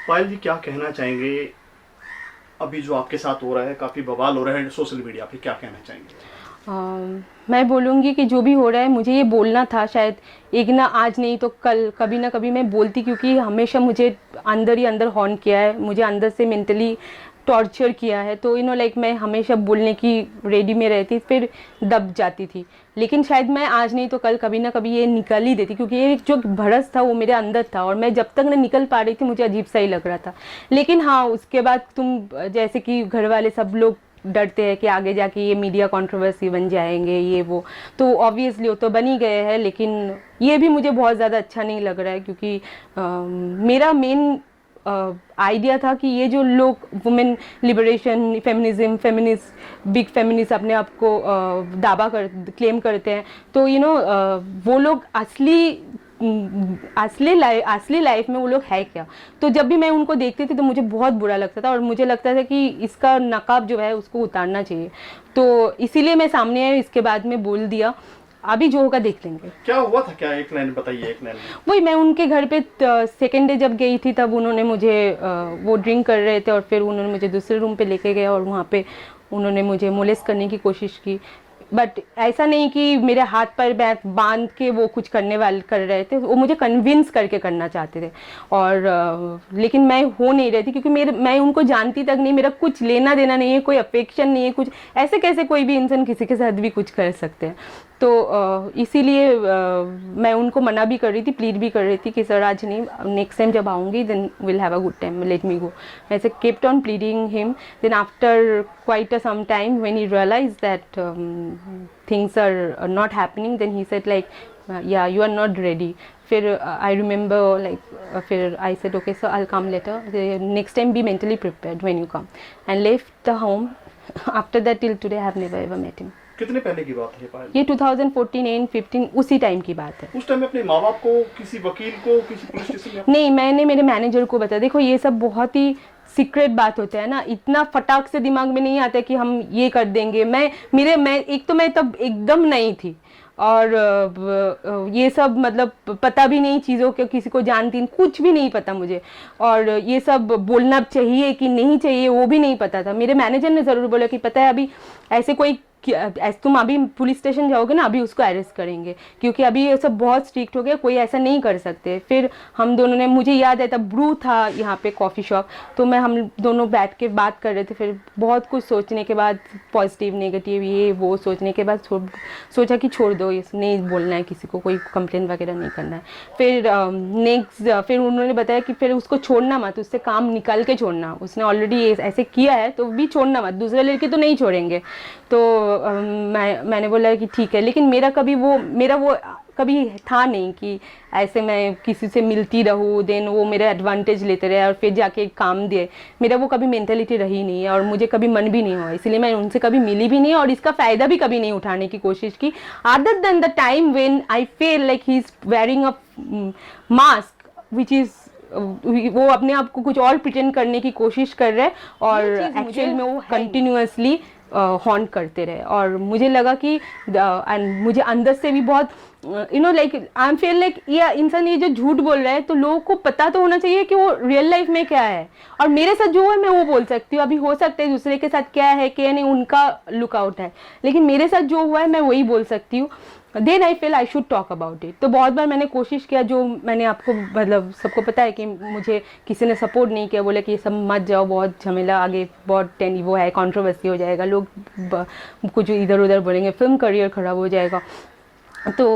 पायल जी, क्या कहना चाहेंगे अभी जो आपके साथ हो रहा है, काफ़ी बवाल हो रहा है सोशल मीडिया पे, क्या कहना चाहेंगे? मैं बोलूँगी कि जो भी हो रहा है मुझे ये बोलना था शायद, एक ना आज नहीं तो कल कभी ना कभी मैं बोलती, क्योंकि हमेशा मुझे अंदर ही अंदर हॉर्न किया है, मुझे अंदर से मेंटली टॉर्चर किया है। तो लाइक मैं हमेशा बोलने की रेडी में रहती, फिर दब जाती थी। लेकिन शायद मैं आज नहीं तो कल कभी ना कभी ये निकल ही देती, क्योंकि ये जो भड़स था वो मेरे अंदर था, और मैं जब तक ना निकल पा रही थी मुझे अजीब सा ही लग रहा था। लेकिन हाँ, उसके बाद तुम जैसे कि घर वाले सब लोग डरते हैं कि आगे जाके ये मीडिया कंट्रोवर्सी बन जाएंगे ये वो, तो ऑब्वियसली वो तो बन ही गए हैं। लेकिन ये भी मुझे बहुत ज़्यादा अच्छा नहीं लग रहा है, क्योंकि मेरा मेन आइडिया था कि ये जो लोग women liberation, feminism, feminist, big feminist अपने आप को दावा कर क्लेम करते हैं, तो वो लोग असली लाइफ में वो लोग है क्या। तो जब भी मैं उनको देखती थी तो मुझे बहुत बुरा लगता था, और मुझे लगता था कि इसका नकाब जो है उसको उतारना चाहिए। तो इसीलिए मैं सामने आई, इसके बाद में बोल दिया। अभी जो होगा देख लेंगे। क्या हुआ था, क्या एक लाइन बताइए, एक लाइन में। वही, मैं उनके घर पे सेकेंड डे जब गई थी तब उन्होंने मुझे वो ड्रिंक कर रहे थे, और फिर उन्होंने मुझे दूसरे रूम पे लेके गया, और वहाँ पे उन्होंने मुझे मोलेस्ट करने की कोशिश की। बट ऐसा नहीं कि मेरे हाथ पर बांध के वो कुछ करने वाले कर रहे थे, वो मुझे कन्विंस करके करना चाहते थे। और लेकिन मैं हो नहीं रही थी, क्योंकि मैं उनको जानती तक नहीं, मेरा कुछ लेना देना नहीं है, कोई अफेक्शन नहीं है कुछ। ऐसे कैसे कोई भी इंसान किसी के साथ भी कुछ कर सकते हैं। तो इसीलिए मैं उनको मना भी कर रही थी, प्लीड भी कर रही थी कि सर आज नहीं, नेक्स्ट टाइम जब आऊँगी then will have a good time, let me go. ऐसे kept on pleading him. Then after quite a some time when he realized that things are not happening, then he said like yeah, you are not ready. फिर I remember like फिर I said okay so I'll come later, the next time be mentally prepared when you come, and left the home. After that till today I have never ever met him. कितने पहले की बात है पायल? ये 2014 and 15 उसी time की बात है। उस टाइम में अपने माँ बाप को, किसी वकील को, किसी पुलिस स्टेशन में? नहीं, मैंने मेरे मैनेजर को बताया। देखो ये सब बहुत ही सीक्रेट बात होता है ना, इतना फटाक से दिमाग में नहीं आता कि हम ये कर देंगे। मैं एक तो मैं तब एकदम नहीं थी, और ये सब मतलब पता भी नहीं चीज़ों के, किसी को जानती कुछ भी नहीं पता मुझे, और ये सब बोलना चाहिए कि नहीं चाहिए वो भी नहीं पता था। मेरे मैनेजर ने ज़रूर बोला कि पता है अभी ऐसे कोई तुम अभी पुलिस स्टेशन जाओगे ना, अभी उसको अरेस्ट करेंगे, क्योंकि अभी ये सब बहुत स्ट्रिक्ट हो गया, कोई ऐसा नहीं कर सकते। फिर हम दोनों ने, मुझे याद है तब ब्रू था यहाँ पे कॉफ़ी शॉप, तो हम दोनों बैठ के बात कर रहे थे। फिर बहुत कुछ सोचने के बाद, पॉजिटिव नेगेटिव ये वो सोचने के बाद सोचा कि छोड़ दो, ये नहीं बोलना है किसी को, कोई कंप्लेन वगैरह नहीं करना है। फिर फिर उन्होंने बताया कि फिर उसको छोड़ना मत, उससे काम निकाल के छोड़ना, उसने ऑलरेडी ऐसे किया है तो भी छोड़ना मत, दूसरे लड़के तो नहीं छोड़ेंगे। तो मैंने बोला कि ठीक है। लेकिन मेरा वो कभी था नहीं कि ऐसे मैं किसी से मिलती रहूँ, देन वो मेरा एडवांटेज लेते रहे और फिर जाके काम दे। मेरा वो कभी मेंटेलिटी रही नहीं है, और मुझे कभी मन भी नहीं हुआ, इसलिए मैं उनसे कभी मिली भी नहीं, और इसका फ़ायदा भी कभी नहीं उठाने की कोशिश की। Other than the time when I feel like he is wearing a mask which is, वो अपने आप को कुछ और प्रिटेंड करने की कोशिश कर रहे हैं, और एक्चुअल में वो कंटिन्यूअसली हॉन्ट करते रहे। और मुझे लगा कि मुझे अंदर से भी बहुत like I am feel like ये इंसान ये जो झूठ बोल रहा है, तो लोगों को पता तो होना चाहिए कि वो रियल लाइफ में क्या है, और मेरे साथ जो है मैं वो बोल सकती हूँ। अभी हो सकता है दूसरे के साथ क्या है क्या नहीं उनका लुकआउट है, लेकिन मेरे साथ जो हुआ है मैं वही बोल सकती हूँ। Then I feel I should talk about it. तो बहुत बार मैंने कोशिश किया, जो मैंने आपको मतलब सबको पता है कि मुझे किसी ने सपोर्ट नहीं किया, बोले कि ये सब मत जाओ, बहुत झमेला आगे, बहुत वो है, कंट्रोवर्सी हो जाएगा, लोग कुछ इधर उधर बोलेंगे, फिल्म करियर खराब हो जाएगा। तो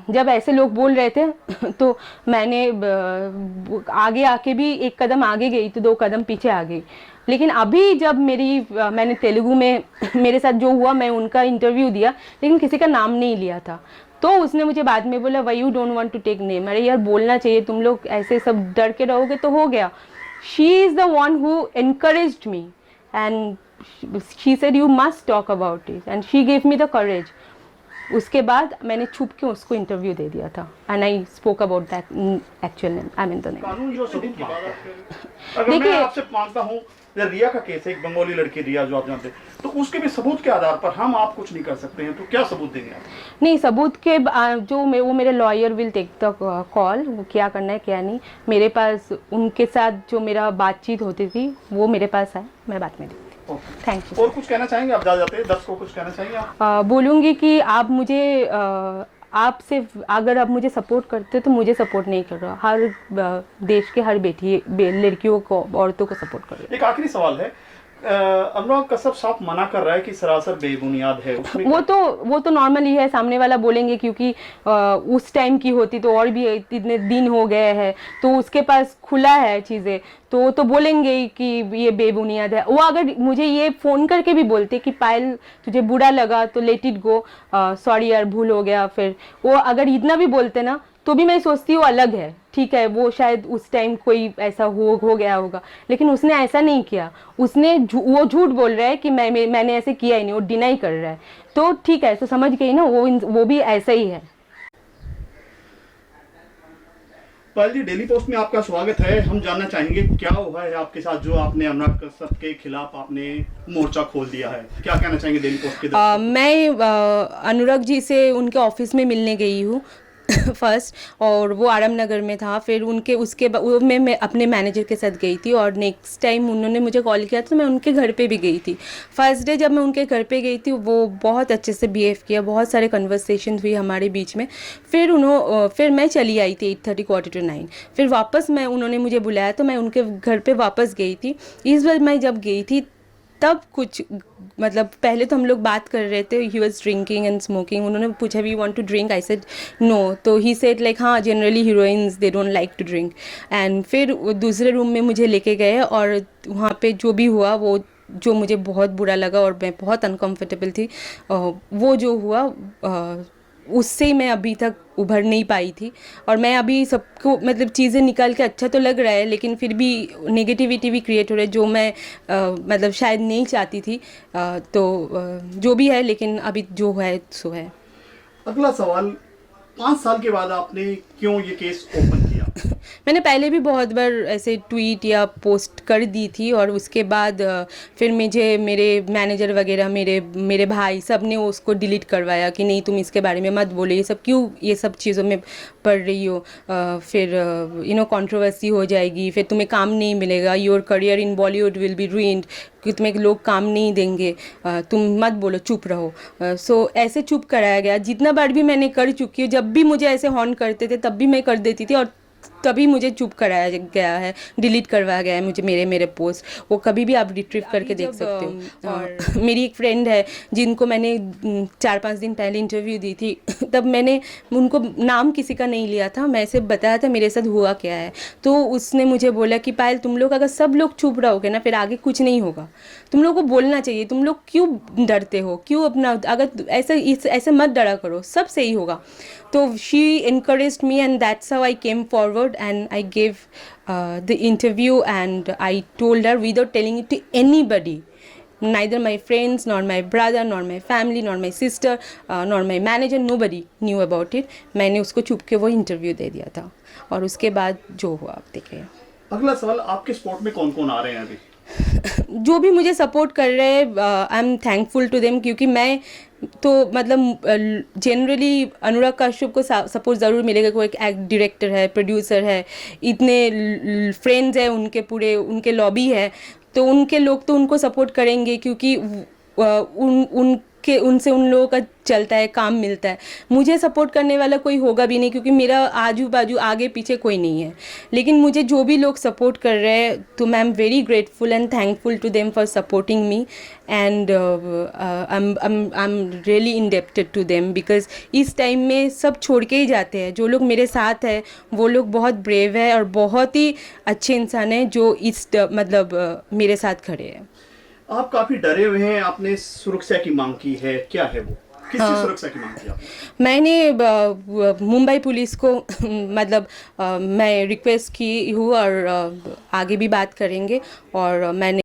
जब ऐसे लोग बोल रहे थे तो मैंने आगे आके भी एक कदम आगे गई तो दो कदम पीछे आ गई। लेकिन अभी जब मैंने तेलुगु में मेरे साथ जो हुआ, मैं उनका इंटरव्यू दिया, लेकिन किसी का नाम नहीं लिया था। तो उसने मुझे बाद में बोला why you don't want to take name. अरे यार बोलना चाहिए, तुम लोग ऐसे सब डर के रहोगे तो हो गया। She is the one who encouraged me and she said you must talk about it, and she gave me the courage. उसके बाद मैंने छुप के उसको इंटरव्यू दे दिया था and I spoke about that actual name I mean the name. कानून जो सबूत मांगता है, अगर मैं देखिए- आपसे मांगता हूँ, या रिया का केस है, एक बंगाली लड़की रिया जो आप जानते हैं, तो उसके भी सबूत के आधार पर हम आप कुछ नहीं कर सकते हैं, तो क्या सबूत देंगे आप? नहीं, सबूत के वो मेरे lawyer will take the call, वो क्या करना है क्या नहीं। मेरे पास उनके साथ जो मेरा बातचीत होती थी वो मेरे पास है, मैं बात में देखती हूँ। ओके। Thank you. और कुछ कहना चाहेंगे आप, जा जाते हैं दर्शकों को कुछ कहना चाहेंगे आप? बोलूँगी कि आप मुझे आप सिर्फ अगर आप मुझे सपोर्ट करते तो मुझे सपोर्ट नहीं कर रहा, हर देश के हर लड़कियों को, औरतों को सपोर्ट करो। एक आखिरी सवाल है, अनुराग कश्यप साफ मना कर रहा है कि सरासर बेबुनियाद है, उसमें वो तो नॉर्मल ही है, सामने वाला बोलेंगे क्योंकि उस टाइम की होती तो, और भी इतने दिन हो गए हैं तो उसके पास खुला है चीज़ें, तो वो तो बोलेंगे ही कि ये बेबुनियाद है। वो अगर मुझे ये फ़ोन करके भी बोलते कि पायल तुझे बुरा लगा तो लेट इट गो, सॉरी यार भूल हो गया, फिर वो अगर इतना भी बोलते ना तो भी मैं सोचती हूँ अलग है, ठीक है वो शायद उस टाइम कोई ऐसा हो गया होगा, लेकिन उसने ऐसा नहीं किया। वो झूठ बोल रहा है कि मैंने ऐसे किया ही नहीं, वो डिनाई कर रहा है, तो ठीक है, तो समझ गई ना, वो भी ऐसा ही है। पायल जी, डेली पोस्ट में आपका स्वागत है। हम जानना चाहेंगे क्या हुआ है आपके साथ जो आपने अनुराग कश्यप के खिलाफ आपने मोर्चा खोल दिया है, क्या कहना चाहेंगे डेली पोस्ट के दर्शकों को? मैं अनुराग जी से उनके ऑफिस में मिलने गई हूँ फर्स्ट, और वो आराम नगर में था। फिर वो मैं अपने मैनेजर के साथ गई थी, और नेक्स्ट टाइम उन्होंने मुझे कॉल किया तो मैं उनके घर पे भी गई थी। फर्स्ट डे जब मैं उनके घर पे गई थी वो बहुत अच्छे से बिहेव किया, बहुत सारे कन्वर्सेशन हुई हमारे बीच में। फिर मैं चली आई थी 8:30 9:15। फिर वापस उन्होंने मुझे बुलाया तो मैं उनके घर पे वापस गई थी। इस बार मैं जब गई थी तब कुछ, मतलब पहले तो हम लोग बात कर रहे थे, he was drinking and smoking. उन्होंने पूछा we want to drink, I said no, तो ही सेड लाइक हाँ generally heroines they don't like to drink. And फिर वो दूसरे रूम में मुझे लेके गए, और वहाँ पे जो भी हुआ वो जो मुझे बहुत बुरा लगा और मैं बहुत अनकंफर्टेबल थी, वो जो हुआ उससे मैं अभी तक उभर नहीं पाई थी। और मैं अभी सबको मतलब चीज़ें निकाल के अच्छा तो लग रहा है, लेकिन फिर भी नेगेटिविटी भी क्रिएट हो रहा है जो मैं मतलब शायद नहीं चाहती थी। जो भी है, लेकिन अभी जो है सो है। अगला सवाल, 5 साल के बाद आपने क्यों ये केस ओपन किया? मैंने पहले भी बहुत बार ऐसे ट्वीट या पोस्ट कर दी थी, और उसके बाद फिर मुझे मेरे मैनेजर वगैरह, मेरे भाई सब ने उसको डिलीट करवाया कि नहीं तुम इसके बारे में मत बोलो, ये सब क्यों ये सब चीज़ों में पढ़ रही हो, फिर कंट्रोवर्सी हो जाएगी, फिर तुम्हें काम नहीं मिलेगा, your career in Bollywood will be ruined, कि तुम्हें लोग काम नहीं देंगे, तुम मत बोलो, चुप रहो। सो ऐसे चुप कराया गया। जितना बार भी मैंने कर चुकी हूँ, जब भी मुझे ऐसे हॉर्न करते थे तब भी मैं कर देती थी, और तभी मुझे चुप कराया गया है, डिलीट करवाया गया है मुझे मेरे पोस्ट। वो कभी भी आप रिट्रीव करके देख सकते हो। और मेरी एक फ्रेंड है जिनको मैंने 4-5 दिन पहले इंटरव्यू दी थी तब मैंने उनको नाम किसी का नहीं लिया था, मैं ऐसे बताया था मेरे साथ हुआ क्या है। तो उसने मुझे बोला कि पायल तुम लोग अगर सब लोग चुप रहोगे ना फिर आगे कुछ नहीं होगा, तुम लोग को बोलना चाहिए, तुम लोग क्यों डरते हो, क्यों अपना, अगर ऐसे मत डरा करो, सब सही होगा। तो she encouraged me and that's how I came forward and I gave the interview, and I told her without telling it to anybody, neither my friends nor my brother nor my family nor my sister nor my manager, nobody knew about it. मैंने उसको चुप के वो interview दे दिया था, और उसके बाद जो हुआ आप देखिए। अगला सवाल, आपके स्पोर्ट में कौन कौन आ रहे हैं अभी? जो भी मुझे सपोर्ट कर रहे हैं I am thankful to them, क्योंकि मैं तो मतलब जनरली अनुराग कश्यप को सपोर्ट ज़रूर मिलेगा, कोई एक डायरेक्टर है, प्रोड्यूसर है, इतने फ्रेंड्स हैं उनके, पूरे उनके लॉबी है, तो उनके लोग तो उनको सपोर्ट करेंगे, क्योंकि उनसे उन लोगों का चलता है, काम मिलता है। मुझे सपोर्ट करने वाला कोई होगा भी नहीं, क्योंकि मेरा आजू बाजू आगे पीछे कोई नहीं है। लेकिन मुझे जो भी लोग सपोर्ट कर रहे हैं तो मैं am very grateful and thankful to them for supporting me, and I am really indebted to them, because इस टाइम में सब छोड़ के ही जाते हैं। जो लोग मेरे साथ है वो लोग बहुत ब्रेव है और बहुत ही अच्छे इंसान हैं जो मेरे साथ खड़े हैं। आप काफी डरे हुए हैं, आपने सुरक्षा की मांग की है, क्या है वो, किससे सुरक्षा की मांग की आपने? मैंने मुंबई पुलिस को मैं रिक्वेस्ट की हूँ, और आगे भी बात करेंगे, और मैंने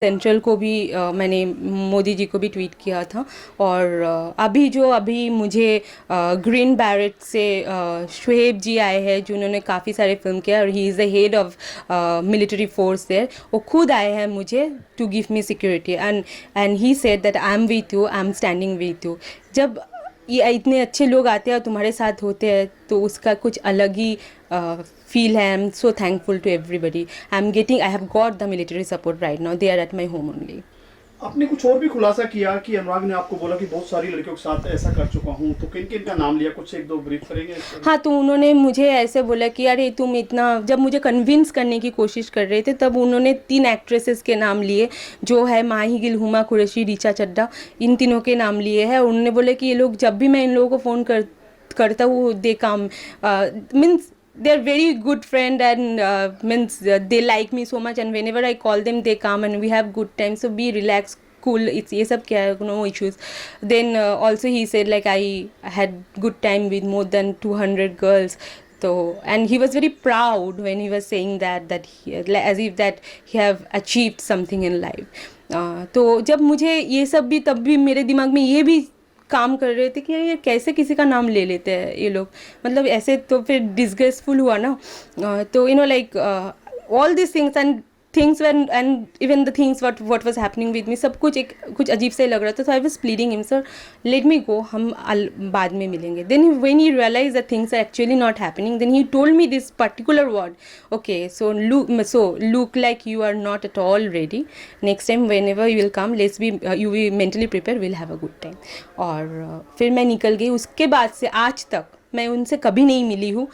सेंट्रल को भी मैंने मोदी जी को भी ट्वीट किया था। और अभी मुझे ग्रीन बैरेट से शुएब जी आए हैं जिन्होंने काफ़ी सारे फिल्म किया और he is the head of military force there. वो खुद आए हैं मुझे to give me security and he said that I am with you, I am standing with you. जब ये इतने अच्छे लोग आते हैं और तुम्हारे साथ होते हैं तो उसका कुछ अलग ही फील है। I am so thankful to everybody. I have got the military support right now, they are at my home only. आपने कुछ और भी खुलासा किया कि अनुराग ने आपको बोला कि बहुत सारी लड़कियों के साथ ऐसा कर चुका हूँ, तो किन किन का नाम लिया, कुछ एक दो ब्रीफ करेंगे? हाँ, तो उन्होंने मुझे ऐसे बोला कि अरे तुम इतना, जब मुझे कन्विंस करने की कोशिश कर रहे थे तब उन्होंने 3 एक्ट्रेसेस के नाम लिए जो है माही गिल, हुमा कुरैशी, ऋचा चड्ढा, इन तीनों के नाम लिए हैं। और उन्होंने बोले कि ये लोग, जब भी मैं इन लोगों को फ़ोन करता हूँ, दे काम means they are very good friend and means they like me so much and whenever I call them they come and we have good time, so be relaxed, cool, it's ये सब क्या है, no issues. Then also he said like I had good time with more than 200 girls. So and he was very proud when he was saying that he, as if that he have achieved something in life. तो जब मुझे ये सब भी, तब भी मेरे दिमाग में ये भी काम कर रहे थे कि यार ये कैसे किसी का नाम ले लेते हैं ये लोग, मतलब ऐसे तो फिर डिसग्रेसफुल हुआ ना। तो you know like all this things and even the things what was happening with me, सब कुछ अजीब सा ही लग रहा था। तो I was pleading him, sir let me go, हम बाद में मिलेंगे। Then when he realize that things are actually not happening, then he told me this particular word, okay so look like you are not at all ready, next time when ever you will come let's be you we mentally prepare, will have a good time. और फिर मैं निकल गई। उसके बाद से आज तक मैं उनसे कभी नहीं मिली हूँ।